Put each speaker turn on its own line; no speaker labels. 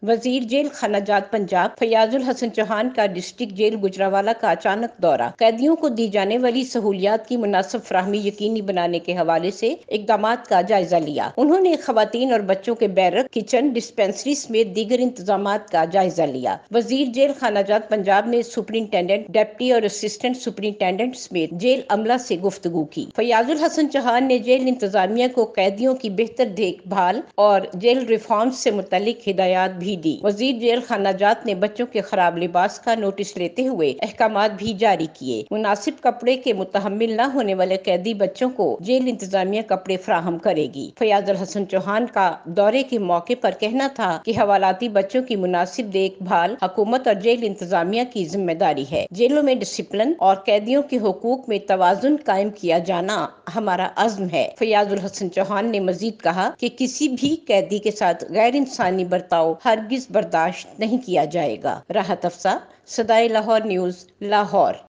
وزیر جیل خانہ جات پنجاب فیاض الحسن چوہان کا ڈسٹرکٹ جیل گوجرانوالہ کا اچانک دورہ۔ قیدیوں کو دی جانے والی سہولیات کی مناسب فراہمی یقینی بنانے کے حوالے سے اقدامات کا جائزہ لیا۔ انہوں نے خواتین اور بچوں کے بیرک، کچن، ڈسپنسری سمیت دیگر انتظامات کا جائزہ لیا۔ وزیر جیل خانہ جات پنجاب نے سپرنٹینڈنٹ، ڈپٹی اور اسسٹنٹ سپرنٹینڈنٹ سمیت جیل عملہ سے گفتگو کی۔ فیاض الحسن چوہان نے جیل انتظامیہ کو قیدیوں کی بہتر دیکھ بھال اور جیل ریفارمز سے متعلق ہدایات بھی دی۔ وزیر جیل خانہ جات نے بچوں کے خراب لباس کا نوٹس لیتے ہوئے احکامات بھی جاری کیے۔ مناسب کپڑے کے متحمل نہ ہونے والے قیدی بچوں کو جیل انتظامیہ کپڑے فراہم کرے گی۔ فیاض الحسن چوہان کا دورے کے موقع پر کہنا تھا کہ حوالاتی بچوں کی مناسب دیکھ بھال حکومت اور جیل انتظامیہ کی ذمہ داری ہے۔ جیلوں میں ڈسپلن اور قیدیوں کے حقوق میں توازن قائم کیا جانا ہمارا عزم ہے۔ فیاض الحسن چوہان نے مزید کہا کہ کسی بھی قیدی کے ساتھ غیر انسانی برتاؤ ہرگز برداشت نہیں کیا جائے گا۔ راحت افزا، صدائے لاہور نیوز، لاہور۔